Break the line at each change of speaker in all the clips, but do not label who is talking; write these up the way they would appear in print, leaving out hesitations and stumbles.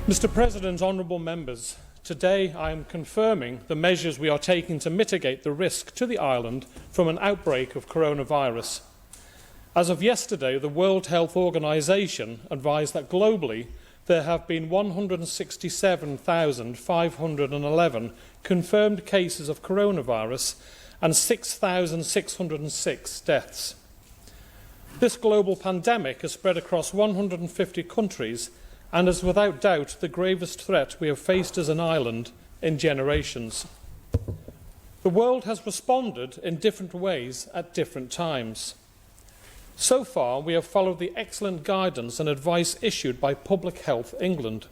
Mr. President, honourable members, today I am confirming the measures we are taking to mitigate the risk to the island from an outbreak of coronavirus. As of yesterday, the World Health Organization advised that globally there have been 167,511 confirmed cases of coronavirus and 6,606 deaths. This global pandemic has spread across 150 countries and is without doubt the gravest threat we have faced as an island in generations. The world has responded in different ways at different times. So far, we have followed the excellent guidance and advice issued by Public Health England.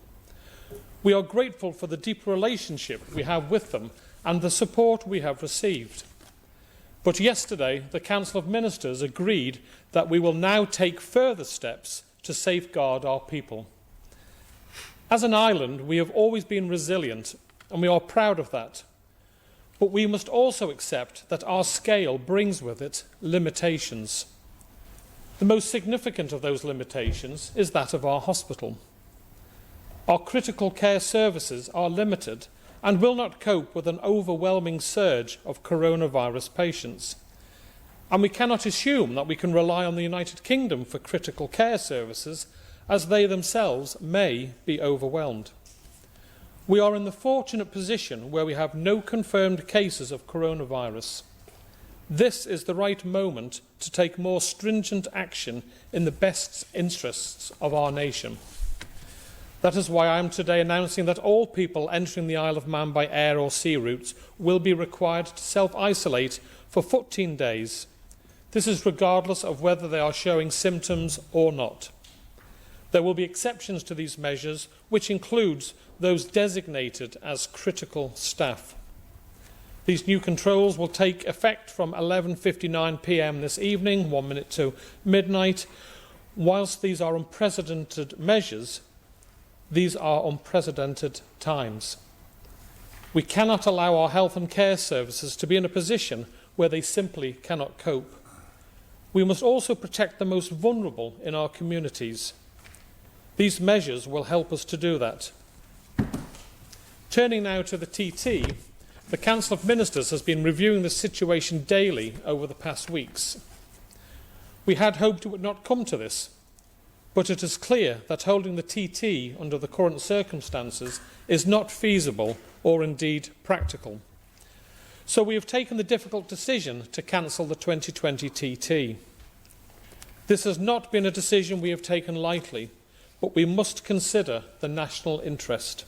We are grateful for the deep relationship we have with them and the support we have received. But yesterday, the Council of Ministers agreed that we will now take further steps to safeguard our people. As an island, we have always been resilient, and we are proud of that. But we must also accept that our scale brings with it limitations. The most significant of those limitations is that of our hospital. Our critical care services are limited and will not cope with an overwhelming surge of coronavirus patients. And we cannot assume that we can rely on the United Kingdom for critical care services, as they themselves may be overwhelmed. We are in the fortunate position where we have no confirmed cases of coronavirus. This is the right moment to take more stringent action in the best interests of our nation. That is why I am today announcing that all people entering the Isle of Man by air or sea routes will be required to self-isolate for 14 days. This is regardless of whether they are showing symptoms or not. There will be exceptions to these measures, which includes those designated as critical staff. These new controls will take effect from 11:59 p.m. this evening, 1 minute to midnight. Whilst these are unprecedented measures, these are unprecedented times. We cannot allow our health and care services to be in a position where they simply cannot cope. We must also protect the most vulnerable in our communities. These measures will help us to do that. Turning now to the TT, the Council of Ministers has been reviewing the situation daily over the past weeks. We had hoped it would not come to this, but it is clear that holding the TT under the current circumstances is not feasible or indeed practical. So we have taken the difficult decision to cancel the 2020 TT. This has not been a decision we have taken lightly, but we must consider the national interest.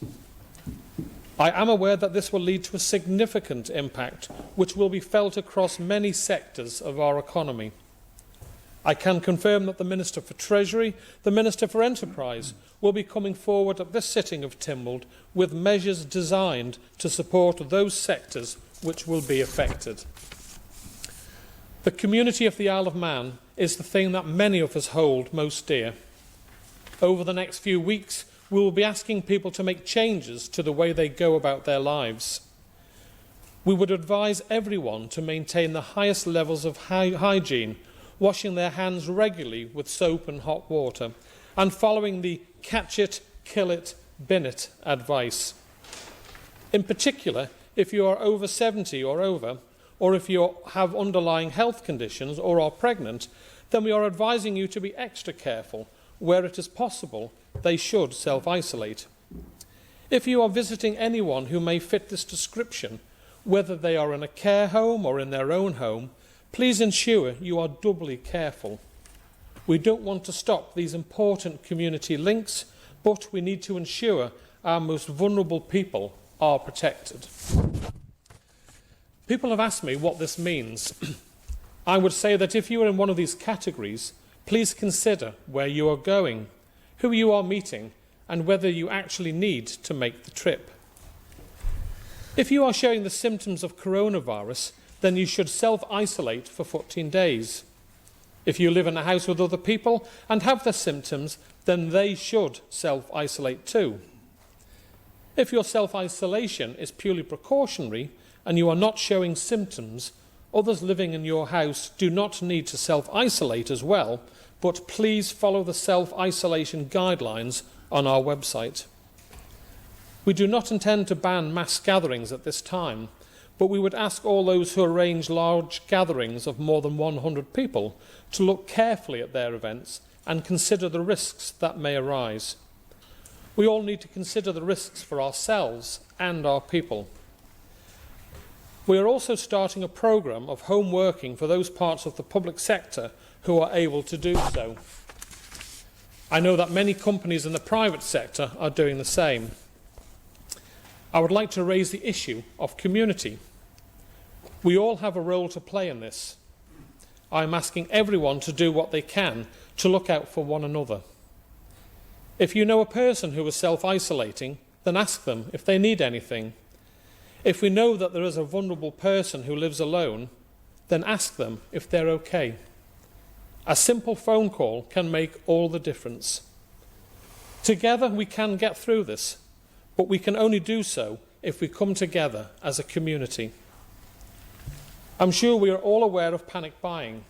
I am aware that this will lead to a significant impact which will be felt across many sectors of our economy. I can confirm that the Minister for Treasury, the Minister for Enterprise, will be coming forward at this sitting of Tynwald with measures designed to support those sectors which will be affected. The community of the Isle of Man is the thing that many of us hold most dear. Over the next few weeks, we will be asking people to make changes to the way they go about their lives. We would advise everyone to maintain the highest levels of hygiene, washing their hands regularly with soap and hot water, and following the catch it, kill it, bin it advice. In particular, if you are over 70 or over, or if you have underlying health conditions or are pregnant, then we are advising you to be extra careful. Where it is possible, they should self-isolate. If you are visiting anyone who may fit this description, whether they are in a care home or in their own home, please ensure you are doubly careful. We don't want to stop these important community links, but we need to ensure our most vulnerable people are protected. People have asked me what this means. I would say that if you are in one of these categories, please consider where you are going, who you are meeting, and whether you actually need to make the trip. If you are showing the symptoms of coronavirus, then you should self-isolate for 14 days. If you live in a house with other people and have the symptoms, then they should self-isolate too. If your self-isolation is purely precautionary and you are not showing symptoms, others living in your house do not need to self-isolate as well, but please follow the self-isolation guidelines on our website. We do not intend to ban mass gatherings at this time, but we would ask all those who arrange large gatherings of more than 100 people to look carefully at their events and consider the risks that may arise. We all need to consider the risks for ourselves and our people. We are also starting a programme of home working for those parts of the public sector who are able to do so. I know that many companies in the private sector are doing the same. I would like to raise the issue of community. We all have a role to play in this. I am asking everyone to do what they can to look out for one another. If you know a person who is self-isolating, then ask them if they need anything. If we know that there is a vulnerable person who lives alone, then ask them if they're okay. A simple phone call can make all the difference. Together we can get through this, but we can only do so if we come together as a community. I'm sure we are all aware of panic buying.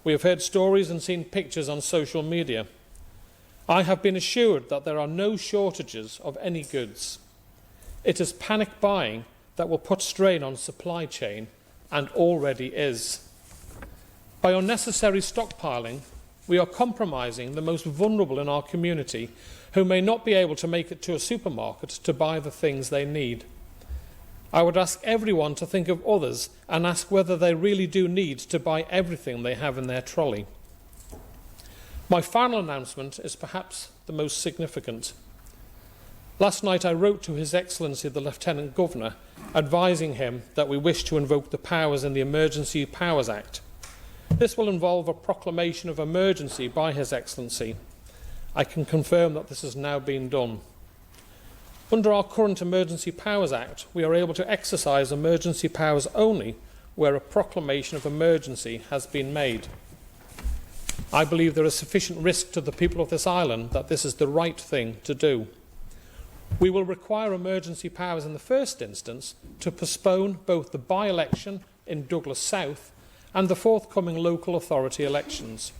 We have heard stories and seen pictures on social media. I have been assured that there are no shortages of any goods. It is panic buying that will put strain on supply chain, and already is. By unnecessary stockpiling, we are compromising the most vulnerable in our community who may not be able to make it to a supermarket to buy the things they need. I would ask everyone to think of others and ask whether they really do need to buy everything they have in their trolley. My final announcement is perhaps the most significant. Last night I wrote to His Excellency the Lieutenant Governor advising him that we wish to invoke the powers in the Emergency Powers Act. This will involve a proclamation of emergency by His Excellency. I can confirm that this has now been done. Under our current Emergency Powers Act, we are able to exercise emergency powers only where a proclamation of emergency has been made. I believe there is sufficient risk to the people of this island that this is the right thing to do. We will require emergency powers in the first instance to postpone both the by-election in Douglas South and the forthcoming local authority elections.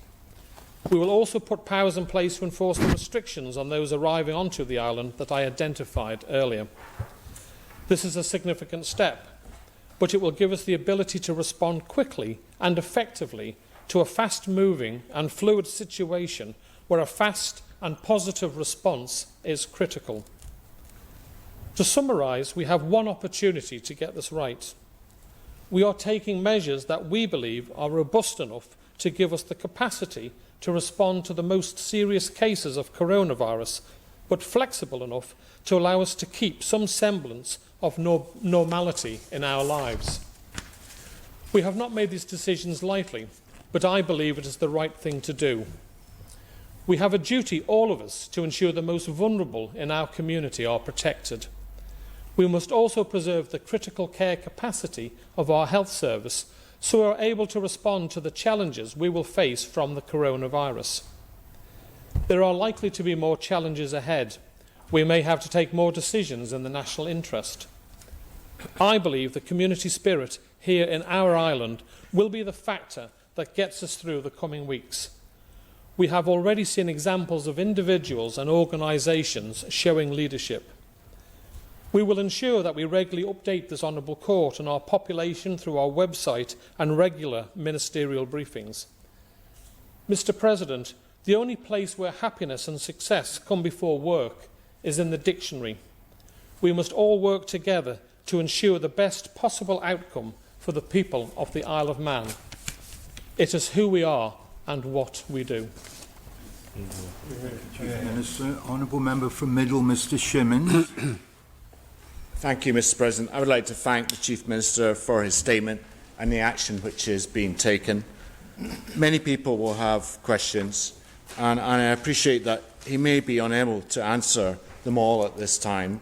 We will also put powers in place to enforce the restrictions on those arriving onto the island that I identified earlier. This is a significant step, but it will give us the ability to respond quickly and effectively to a fast-moving and fluid situation where a fast and positive response is critical. To summarise, we have one opportunity to get this right. We are taking measures that we believe are robust enough to give us the capacity to respond to the most serious cases of coronavirus, but flexible enough to allow us to keep some semblance of normality in our lives. We have not made these decisions lightly, but I believe it is the right thing to do. We have a duty, all of us, to ensure the most vulnerable in our community are protected. We must also preserve the critical care capacity of our health service so we are able to respond to the challenges we will face from the coronavirus. There are likely to be more challenges ahead. We may have to take more decisions in the national interest. I believe the community spirit here in our island will be the factor that gets us through the coming weeks. We have already seen examples of individuals and organisations showing leadership. We will ensure that we regularly update this Honourable Court and our population through our website and regular ministerial briefings. Mr. President, the only place where happiness and success come before work is in the dictionary. We must all work together to ensure the best possible outcome for the people of the Isle of Man. It is who we are and what we do.
Minister, Honourable Member from Middle, Mr. Shimmons.
Thank you, Mr. President. I would like to thank the Chief Minister for his statement and the action which is being taken. Many people will have questions, and I appreciate that he may be unable to answer them all at this time.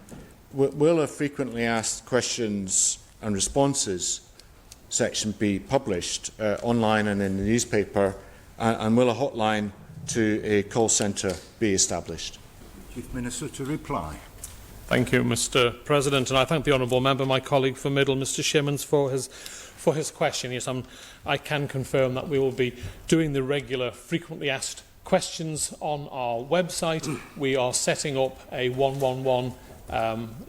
Will a frequently asked questions and responses section be published online and in the newspaper, and will a hotline to a call centre be established?
Chief Minister to reply.
Thank you, Mr. President, and I thank the honourable member, my colleague for Middle, Mr. Shimmons, for his question. Yes, I can confirm that we will be doing the regular frequently asked questions on our website. We are setting up a 111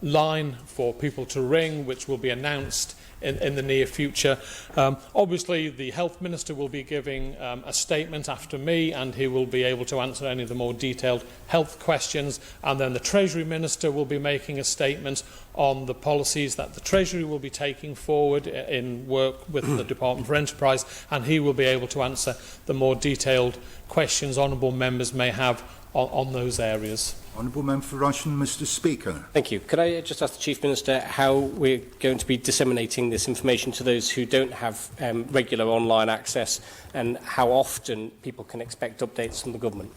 line for people to ring, which will be announced in the near future. Obviously, the Health Minister will be giving a statement after me, and he will be able to answer any of the more detailed health questions. And then the Treasury Minister will be making a statement on the policies that the Treasury will be taking forward in work with the Department for Enterprise, and he will be able to answer the more detailed questions honourable members may have on those areas.
Honourable Member for Russian, Mr. Speaker.
Thank you. Could I just ask the Chief Minister how we're going to be disseminating this information to those who don't have regular online access, and how often people can expect updates from the Government?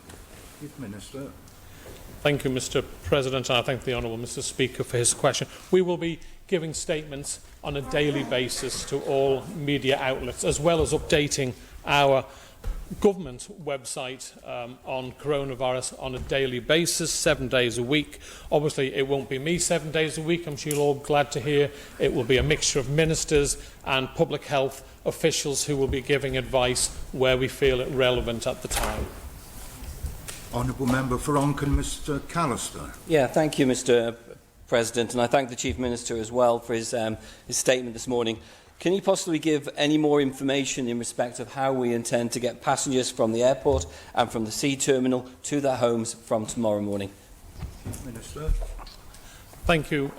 Chief Minister.
Thank you, Mr. President, and I thank the Honourable Mr. Speaker for his question. We will be giving statements on a daily basis to all media outlets, as well as updating our government website on coronavirus on a daily basis, 7 days a week. Obviously, it won't be me 7 days a week, I'm sure you're all glad to hear. It will be a mixture of ministers and public health officials who will be giving advice where we feel it relevant at the time.
Honourable Member for Onken, Mr. Callister.
Yeah, thank you, Mr. President, and I thank the Chief Minister as well for his statement this morning. Can you possibly give any more information in respect of how we intend to get passengers from the airport and from the sea terminal to their homes from tomorrow morning?
Chief Minister.
Thank you,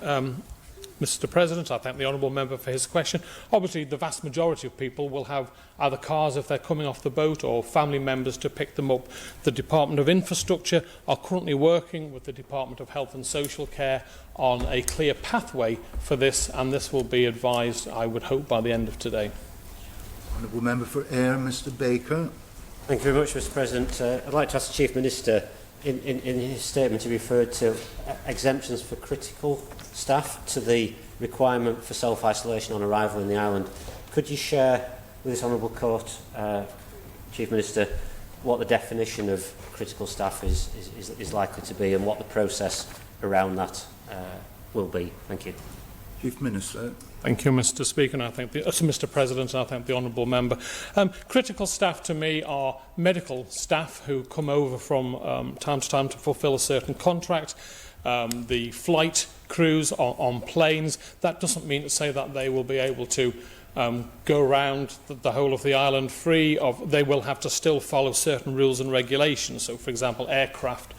Mr. President. I thank the honourable member for his question. Obviously, the vast majority of people will have either cars if they're coming off the boat or family members to pick them up. The Department of Infrastructure are currently working with the Department of Health and Social Care on a clear pathway for this, and this will be advised, I would hope, by the end of today.
Honourable Member for Ayr, Mr. Baker.
Thank you very much, Mr. President. I'd like to ask the Chief Minister, in his statement, he referred to exemptions for critical staff to the requirement for self-isolation on arrival in the island. Could you share with this Honourable Court, Chief Minister, what the definition of critical staff is likely to be, and what the process around that will be? Thank you.
Chief Minister.
Thank you, Mr. Speaker, and I thank Mr. President, and I thank the honourable member. Critical staff to me are medical staff who come over from time to time to fulfil a certain contract. The flight crews on planes. That doesn't mean to say that they will be able to go around the whole of the island free of. They will have to still follow certain rules and regulations. So, for example, aircraft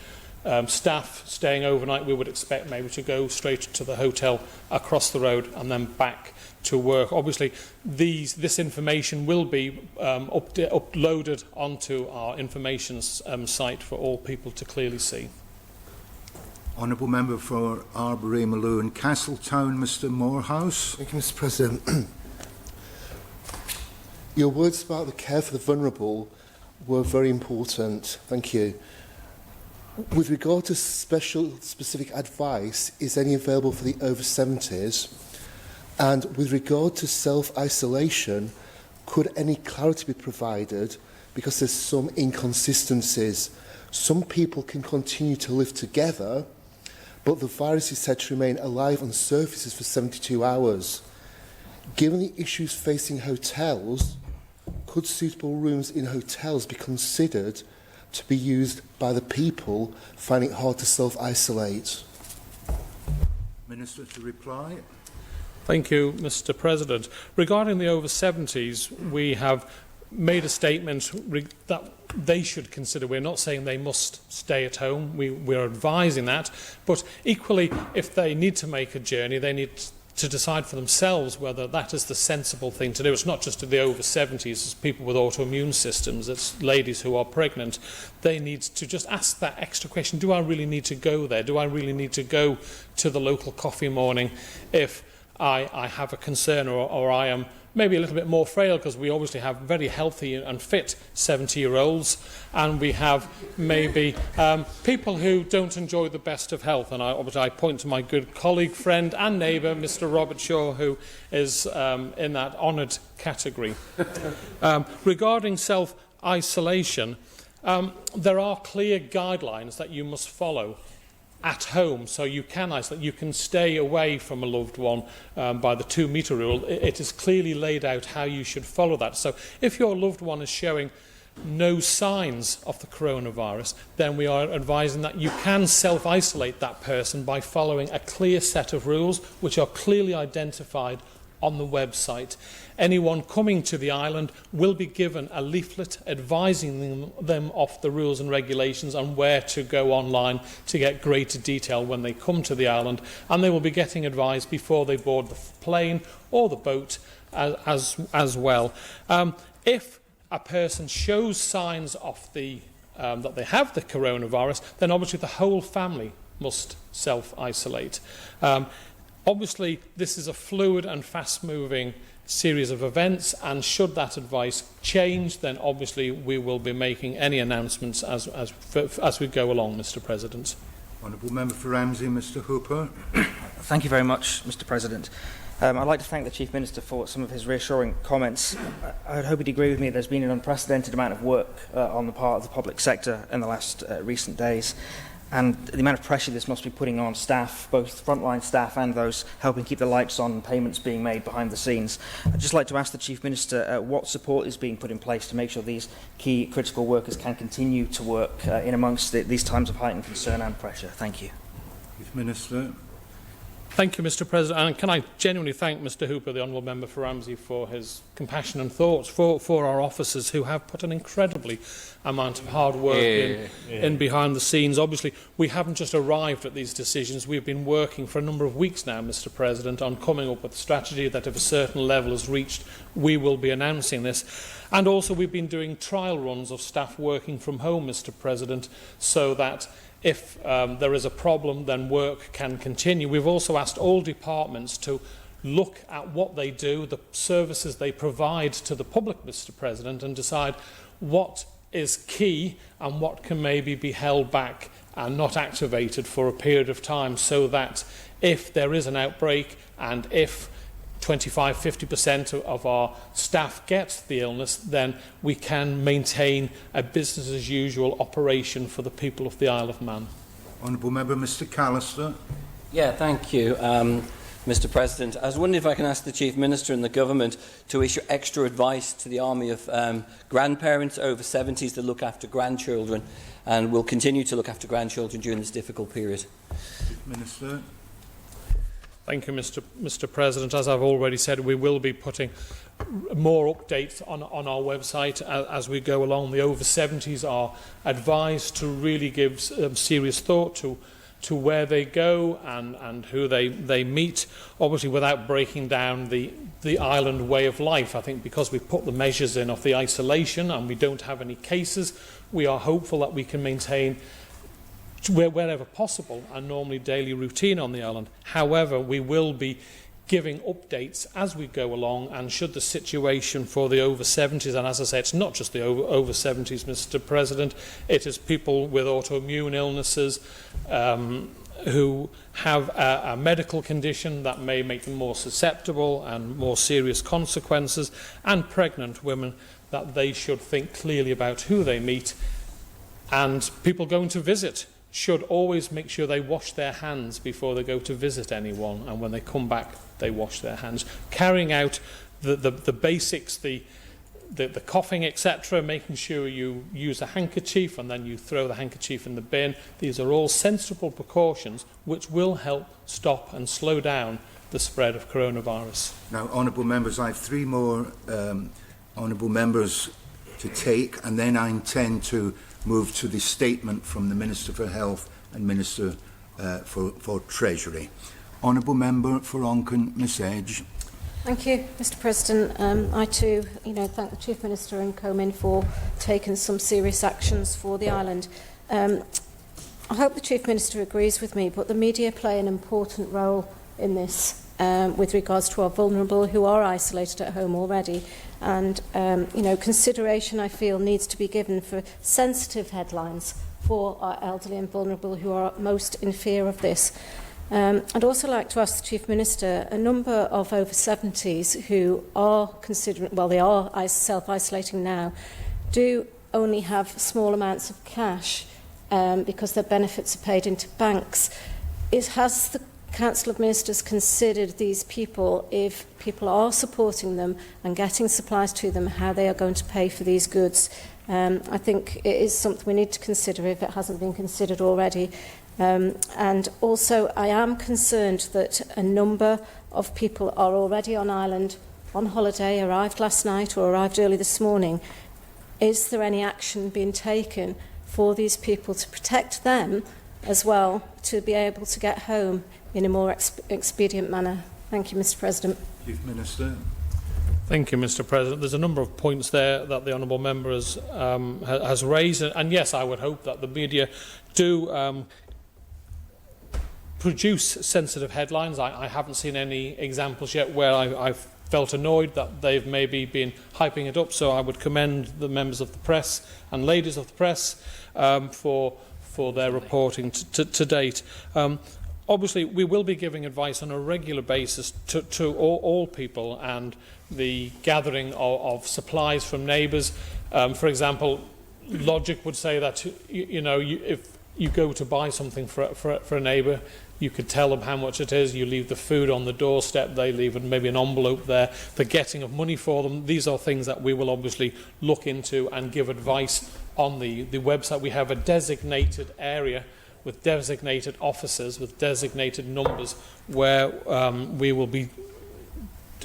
staff staying overnight, we would expect maybe to go straight to the hotel across the road and then back to work. Obviously, this information will be uploaded onto our information site for all people to clearly see.
Honourable Member for Arbury, Maloo and Castletown, Mr. Morehouse.
Thank you, Mr. President. Your words about the care for the vulnerable were very important. Thank you. With regard to specific advice, is any available for the over 70s? And with regard to self-isolation, could any clarity be provided? Because there's some inconsistencies. Some people can continue to live together, but the virus is said to remain alive on surfaces for 72 hours. Given the issues facing hotels, could suitable rooms in hotels be considered to be used by the people finding it hard to self-isolate?
Minister to reply.
Thank you, Mr. President. Regarding the over 70s, we have made a statement that they should consider. We're not saying they must stay at home. We're advising that. But equally, if they need to make a journey, they need to decide for themselves whether that is the sensible thing to do. It's not just the over 70s, it's people with autoimmune systems, it's ladies who are pregnant. They need to just ask that extra question, do I really need to go there? Do I really need to go to the local coffee morning if I have a concern or I am maybe a little bit more frail, because we obviously have very healthy and fit 70-year-olds, and we have maybe people who don't enjoy the best of health. And I point to my good colleague, friend and neighbour, Mr. Robert Shaw, who is in that honoured category. Regarding self-isolation, there are clear guidelines that you must follow at home, so you can isolate. You can stay away from a loved one by the 2-metre rule. It is clearly laid out how you should follow that. So if your loved one is showing no signs of the coronavirus, then we are advising that you can self-isolate that person by following a clear set of rules which are clearly identified on the website. Anyone coming to the island will be given a leaflet advising them of the rules and regulations and where to go online to get greater detail when they come to the island, and they will be getting advice before they board the plane or the boat as well. If a person shows signs of that they have the coronavirus, then obviously the whole family must self-isolate. Obviously, this is a fluid and fast-moving series of events, and should that advice change, then obviously we will be making any announcements as we go along, Mr. President.
Honourable Member for Ramsey, Mr. Hooper.
Thank you very much, Mr. President. I'd like to thank the Chief Minister for some of his reassuring comments. I hope he'd agree with me there's been an unprecedented amount of work on the part of the public sector in the last recent days, and the amount of pressure this must be putting on staff, both frontline staff and those helping keep the lights on and payments being made behind the scenes. I'd just like to ask the Chief Minister what support is being put in place to make sure these key critical workers can continue to work in amongst these times of heightened concern and pressure. Thank you.
Chief Minister.
Thank you, Mr. President, and can I genuinely thank Mr. Hooper, the Honourable Member for Ramsey, for his compassion and thoughts for our officers who have put an incredibly amount of hard work in behind the scenes. Obviously, we haven't just arrived at these decisions. We've been working for a number of weeks now, Mr. President, on coming up with a strategy that if a certain level is reached, we will be announcing this. And also, we've been doing trial runs of staff working from home, Mr. President, so that if there is a problem, then work can continue. We've also asked all departments to look at what they do, the services they provide to the public, Mr. President, and decide what is key and what can maybe be held back and not activated for a period of time, so that if there is an outbreak and if 25–50% of our staff get the illness, then we can maintain a business-as-usual operation for the people of the Isle of Man.
Honourable Member Mr. Callister.
Yeah, thank you, Mr. President. I was wondering if I can ask the Chief Minister and the Government to issue extra advice to the army of grandparents over 70s that look after grandchildren and will continue to look after grandchildren during this difficult period.
Chief Minister.
Thank you, Mr. President. As I've already said, we will be putting more updates on our website as we go along. The over 70s are advised to really give serious thought to where they go and who they meet, obviously without breaking down the island way of life. I think because we put the measures in of the isolation and we don't have any cases, we are hopeful that we can maintain wherever possible a normally daily routine on the island. However, we will be giving updates as we go along, and should the situation for the over 70s, and as I say, it's not just the over 70s, Mr. President, it is people with autoimmune illnesses who have a medical condition that may make them more susceptible and more serious consequences, and pregnant women, that they should think clearly about who they meet, and people going to visit should always make sure they wash their hands before they go to visit anyone, and when they come back they wash their hands. Carrying out the basics, the coughing, etc., making sure you use a handkerchief and then you throw the handkerchief in the bin. These are all sensible precautions which will help stop and slow down the spread of coronavirus.
Now, honourable members, I have three more honourable members to take, and then I intend to move to the statement from the Minister for Health and Minister for Treasury. Honourable Member for Onken, Miss Edge.
Thank you, Mr. President. I too, thank the Chief Minister and Comin for taking some serious actions for the island. I hope the Chief Minister agrees with me, but the media play an important role in this with regards to our vulnerable who are isolated at home already. And, consideration, I feel, needs to be given for sensitive headlines for our elderly and vulnerable who are most in fear of this. I'd also like to ask the Chief Minister, a number of over 70s who are they are self-isolating now, do only have small amounts of cash because their benefits are paid into banks. Has the Council of Ministers considered these people, if people are supporting them and getting supplies to them, how they are going to pay for these goods? I think it is something we need to consider if it hasn't been considered already. And also, I am concerned that a number of people are already on Ireland on holiday, arrived last night or arrived early this morning. Is there any action being taken for these people to protect them as well, to be able to get home in a more expedient manner? Thank you, Mr. President.
Chief Minister.
Thank you, Mr. President. There's a number of points there that the honourable member has raised, and yes, I would hope that the media do produce sensitive headlines. I haven't seen any examples yet where I've felt annoyed that they've maybe been hyping it up, so I would commend the members of the press and ladies of the press for their reporting to date. Obviously, we will be giving advice on a regular basis to all people, and the gathering of supplies from neighbours. For example, logic would say that if you go to buy something for a neighbour, you could tell them how much it is, you leave the food on the doorstep, they leave maybe an envelope there, the getting of money for them. These are things that we will obviously look into and give advice on the website. We have a designated area with designated officers, with designated numbers, where we will be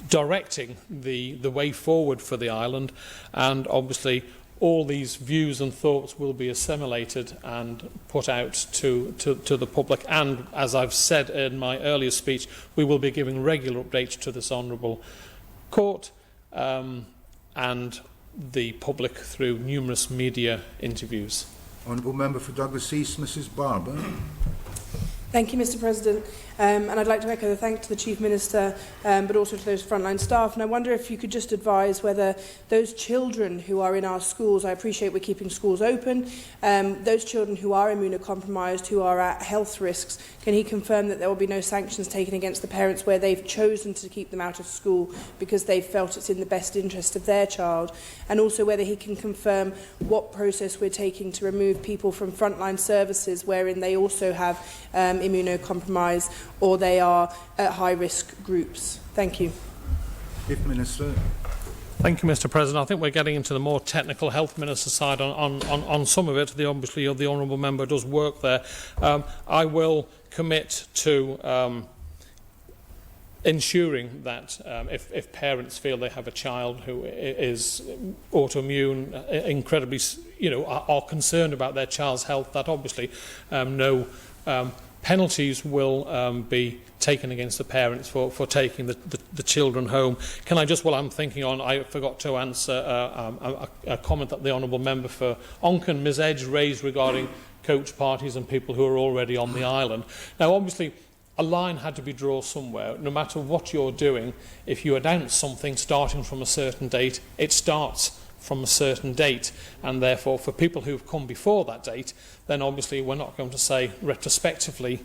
directing the way forward for the island, and obviously all these views and thoughts will be assimilated and put out to the public. And as I've said in my earlier speech, we will be giving regular updates to this honourable court and the public through numerous media interviews.
Honourable Member for Douglas East, Mrs Barber.
Thank you, Mr. President. And I'd like to echo the thanks to the Chief Minister, but also to those frontline staff. And I wonder if you could just advise whether those children who are in our schools, I appreciate we're keeping schools open, those children who are immunocompromised, who are at health risks, can he confirm that there will be no sanctions taken against the parents where they've chosen to keep them out of school because they've felt it's in the best interest of their child? And also whether he can confirm what process we're taking to remove people from frontline services wherein they also have immunocompromise or they are at high-risk groups. Thank you.
Chief Minister.
Thank you, Mr. President. I think we're getting into the more technical health minister side on some of it. Obviously, the honourable member does work there. I will commit to ensuring that if parents feel they have a child who is autoimmune, incredibly, are concerned about their child's health, that obviously no penalties will be taken against the parents for taking the children home. Can I just, while I'm thinking on, I forgot to answer a comment that the honourable member for Onken, Ms Edge, raised regarding coach parties and people who are already on the island. Now, obviously, a line had to be drawn somewhere. No matter what you're doing, if you announce something starting from a certain date, it starts from a certain date, and therefore for people who've come before that date, then obviously we're not going to say retrospectively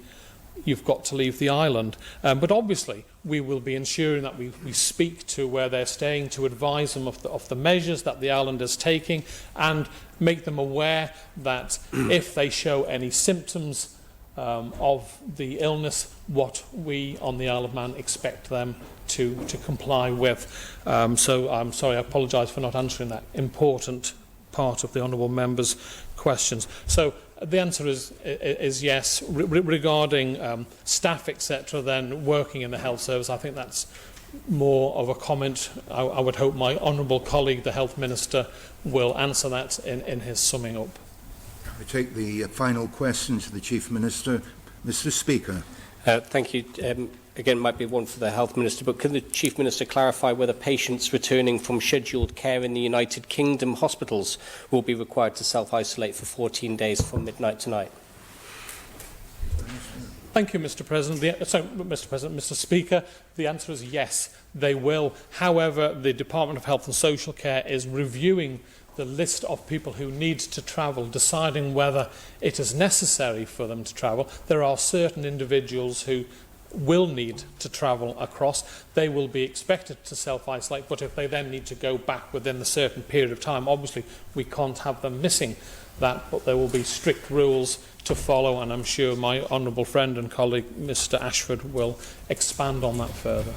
you've got to leave the island. But obviously we will be ensuring that we speak to where they're staying to advise them of the measures that the island is taking and make them aware that if they show any symptoms of the illness, what we on the Isle of Man expect them to comply with. So I'm sorry, I apologise for not answering that important part of the honourable member's questions. So the answer is yes. Regarding staff, etc., then working in the health service, I think that's more of a comment. I would hope my honourable colleague, the Health Minister, will answer that in his summing up.
I take the final question to the Chief Minister. Mr Speaker.
Thank you. Again, might be one for the Health Minister, but can the Chief Minister clarify whether patients returning from scheduled care in the United Kingdom hospitals will be required to self-isolate for 14 days from midnight tonight?
Thank you, Mr. President. Mr. Speaker, the answer is yes, they will. However, the Department of Health and Social Care is reviewing the list of people who need to travel, deciding whether it is necessary for them to travel. There are certain individuals who will need to travel across. They will be expected to self-isolate, but if they then need to go back within a certain period of time, obviously we can't have them missing that, but there will be strict rules to follow, and I'm sure my honourable friend and colleague Mr Ashford will expand on that further.